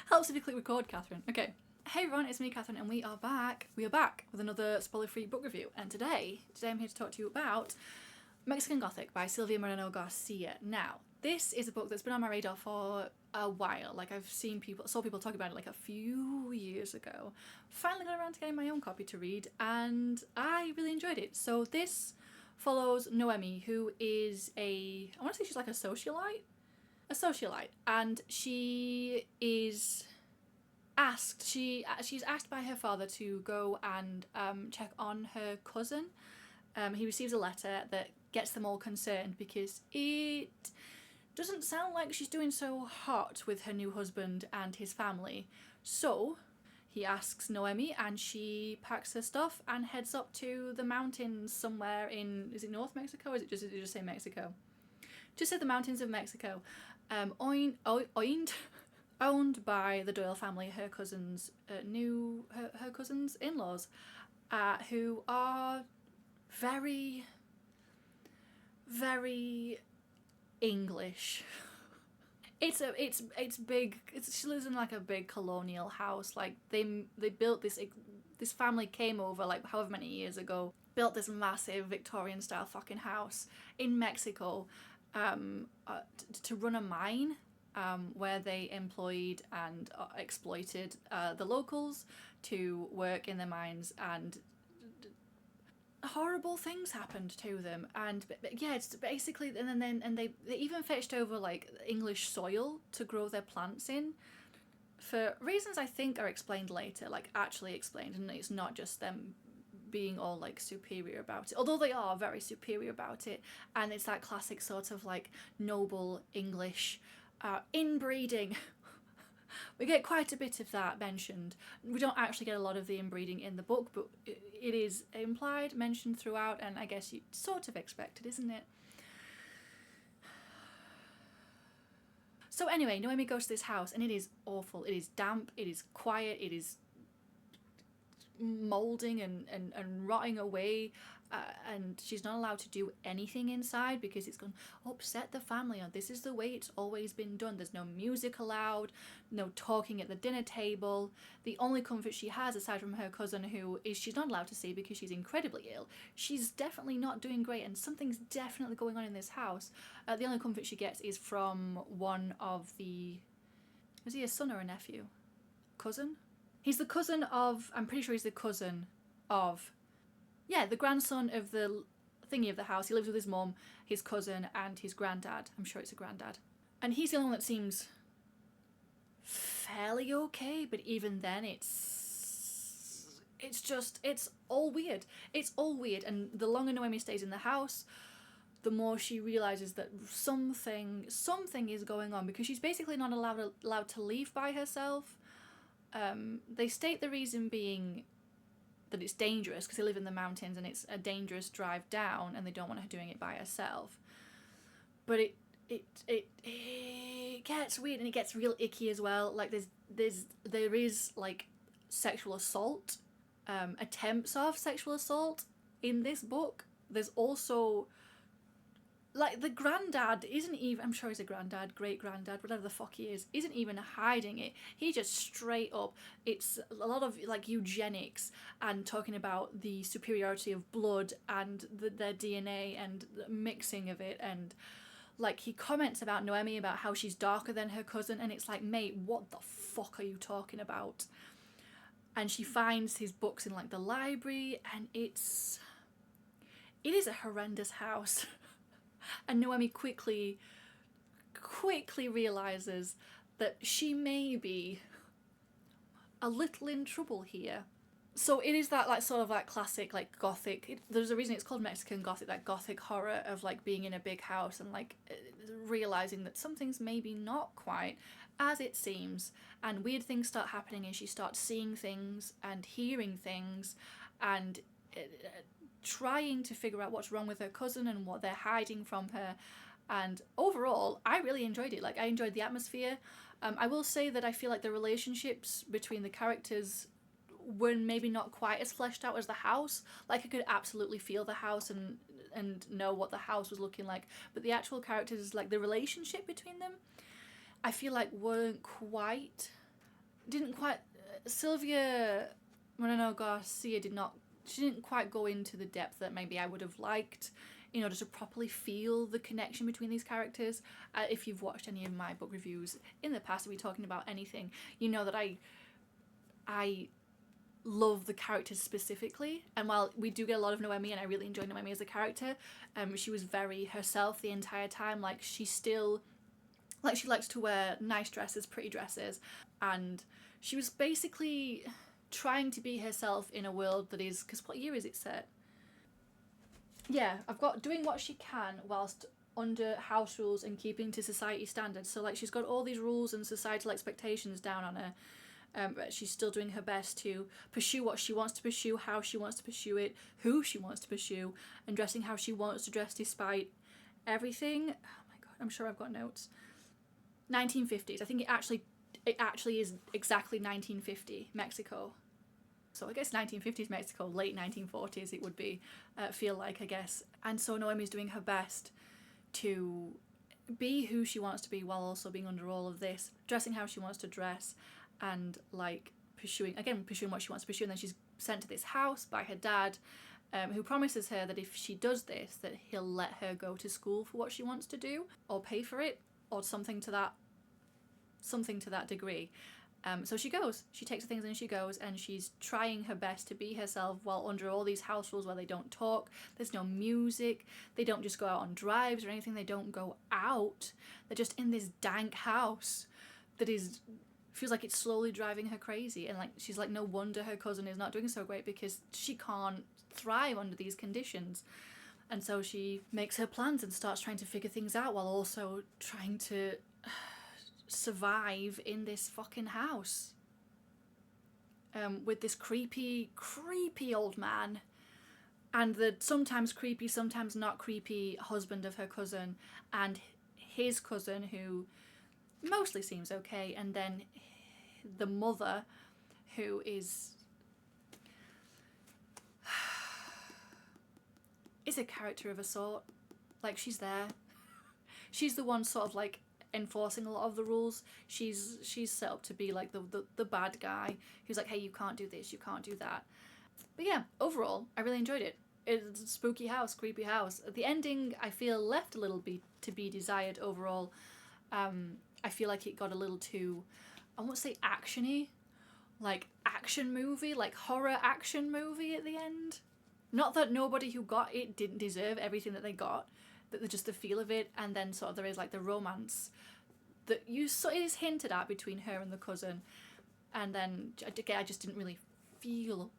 Helps if you click record, Catherine. Okay. Hey everyone, it's me, Catherine, and we are back. We are back with another spoiler-free book review. And today I'm here to talk to you about Mexican Gothic by Silvia Moreno-Garcia. Now, this is a book that's been on my radar for a while. Like, saw people talk about it like a few years ago. Finally got around to getting my own copy to read, and I really enjoyed it. So this follows Noemi, who is I want to say she's like a socialite, and she is asked, she's asked by her father to go and check on her cousin. He receives a letter that gets them all concerned because it doesn't sound like she's doing so hot with her new husband and his family. So he asks Noemi, and she packs her stuff and heads up to the mountains somewhere in, is it North Mexico, or did it just say Mexico? Just said the mountains of Mexico. Owned by the Doyle family, her cousins, her cousins in-laws, who are very, very English. It's big. She lives in like a big colonial house. Like they built this family came over like however many years ago, built this massive Victorian style fucking house in Mexico, to run a mine. Where they employed and exploited the locals to work in the mines, and horrible things happened to them. And yeah, it's basically, and they even fetched over like English soil to grow their plants in, for reasons I think are explained later, like actually explained, and it's not just them being all like superior about it, although they are very superior about it. And it's that classic sort of like noble English inbreeding. We get quite a bit of that mentioned. We don't actually get a lot of the inbreeding in the book, but it is implied, mentioned throughout, and I guess you sort of expect it, isn't it? So anyway, Noemi goes to this house, and it is awful. It is damp, it is quiet, it is moulding and rotting away, and she's not allowed to do anything inside because it's going to upset the family. And this is the way it's always been done. There's no music allowed, no talking at the dinner table. The only comfort she has, aside from her cousin, who is she's not allowed to see because she's incredibly ill, she's definitely not doing great, and something's definitely going on in this house. The only comfort she gets is from one of the, is he a son or a nephew? Cousin? He's the cousin of, I'm pretty sure he's the cousin of, yeah, the grandson of the thingy of the house. He lives with his mum, his cousin, and his granddad. I'm sure it's a granddad. And he's the only one that seems fairly okay, but even then it's all weird. It's all weird, and the longer Noemi stays in the house, the more she realises that something is going on, because she's basically not allowed to leave by herself. They state the reason being that it's dangerous because they live in the mountains and it's a dangerous drive down, and they don't want her doing it by herself. But it gets weird, and it gets real icky as well. Like there is like sexual assault, attempts of sexual assault in this book. There's also like the granddad isn't even, I'm sure he's a granddad, great granddad, whatever the fuck he is, isn't even hiding it. He just straight up, it's a lot of like eugenics and talking about the superiority of blood and their DNA and the mixing of it. And like he comments about Noemi, about how she's darker than her cousin, and it's like, mate, what the fuck are you talking about? And she finds his books in like the library, and it is a horrendous house. And Noemi quickly realises that she may be a little in trouble here. So it is that like sort of like classic like Gothic, there's a reason it's called Mexican Gothic, that Gothic horror of like being in a big house and like realising that something's maybe not quite as it seems, and weird things start happening, and she starts seeing things and hearing things, and trying to figure out what's wrong with her cousin and what they're hiding from her. And overall, I really enjoyed it. Like, I enjoyed the atmosphere. I will say that I feel like the relationships between the characters were maybe not quite as fleshed out as the house. Like, I could absolutely feel the house and know what the house was looking like, but the actual characters, like the relationship between them, I feel like weren't quite didn't quite, Silvia Moreno-Garcia she didn't quite go into the depth that maybe I would have liked in order to properly feel the connection between these characters. If you've watched any of my book reviews in the past, if we're talking about anything, you know that I love the characters specifically, and while we do get a lot of Noemi and I really enjoy Noemi as a character, she was very herself the entire time. Like, she likes to wear nice dresses, pretty dresses, and she was basically trying to be herself in a world that is, because what year is it set? Yeah, I've got doing what she can whilst under house rules and keeping to society standards. So like, she's got all these rules and societal expectations down on her, but she's still doing her best to pursue what she wants to pursue, how she wants to pursue it, who she wants to pursue, and dressing how she wants to dress despite everything. Oh my god, I'm sure I've got notes. 1950s. I think it actually is exactly 1950 Mexico. So I guess 1950s Mexico, late 1940s it would be, feel like, I guess. And so Noemi's doing her best to be who she wants to be while also being under all of this, dressing how she wants to dress, and like pursuing what she wants to pursue. And then she's sent to this house by her dad, who promises her that if she does this, that he'll let her go to school for what she wants to do, or pay for it, or something to that degree. So she goes, she takes the things and she goes, and she's trying her best to be herself while under all these house rules where they don't talk, there's no music, they don't just go out on drives or anything, they don't go out, they're just in this dank house that feels like it's slowly driving her crazy. And like, she's like, no wonder her cousin is not doing so great, because she can't thrive under these conditions. And so she makes her plans and starts trying to figure things out while also trying to survive in this fucking house, with this creepy old man and the sometimes creepy, sometimes not creepy husband of her cousin, and his cousin, who mostly seems okay, and then the mother, who is a character of a sort. Like, she's there, she's the one sort of like enforcing a lot of the rules. She's set up to be like the bad guy who's like, hey, you can't do this, you can't do that. But yeah, overall I really enjoyed it. It's a spooky house, creepy house. The ending, I feel, left a little bit to be desired overall. I feel like it got a little too, I won't say actiony, like action movie, like horror action movie at the end. Not that nobody who got it didn't deserve everything that they got, but just the feel of it, and then sort of there is like the romance that it is hinted at between her and the cousin, and then again, I just didn't really feel,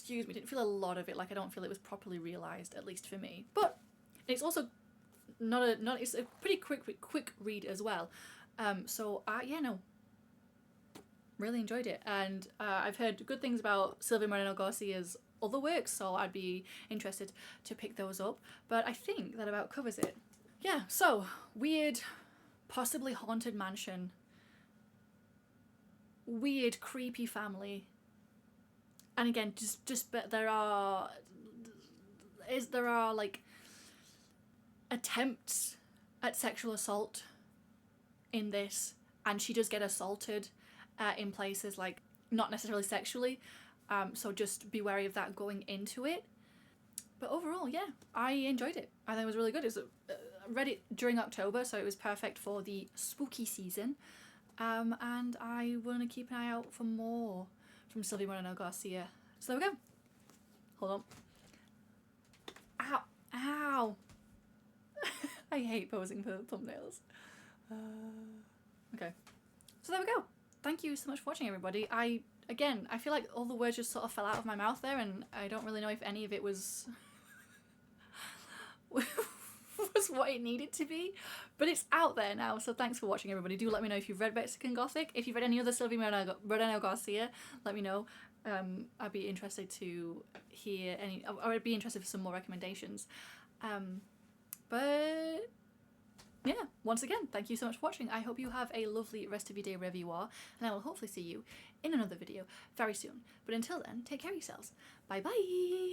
didn't feel a lot of it. Like, I don't feel it was properly realised, at least for me. But it's also it's a pretty quick read as well. So yeah, no, really enjoyed it, and I've heard good things about Silvia Moreno-Garcia's other works, so I'd be interested to pick those up. But I think that about covers it. Yeah, so weird, possibly haunted mansion, weird, creepy family, and again, but there are like attempts at sexual assault in this, and she does get assaulted in places, like not necessarily sexually, so just be wary of that going into it. But overall, yeah, I enjoyed it. I think it was really good. I read it during October, so it was perfect for the spooky season, and I want to keep an eye out for more from Silvia Moreno-Garcia. So there we go. Hold on. Ow. I hate posing for thumbnails. Okay. So there we go. Thank you so much for watching, everybody. I feel like all the words just sort of fell out of my mouth there, and I don't really know if any of it was was what it needed to be, but it's out there now, so thanks for watching, everybody. Do let me know if you've read Mexican Gothic. If you've read any other Silvia Moreno-Garcia, let me know. I'd be interested to hear or I'd be interested for some more recommendations. But yeah, once again, thank you so much for watching. I hope you have a lovely rest of your day wherever you are, and I will hopefully see you in another video very soon. But until then, take care of yourselves. Bye bye!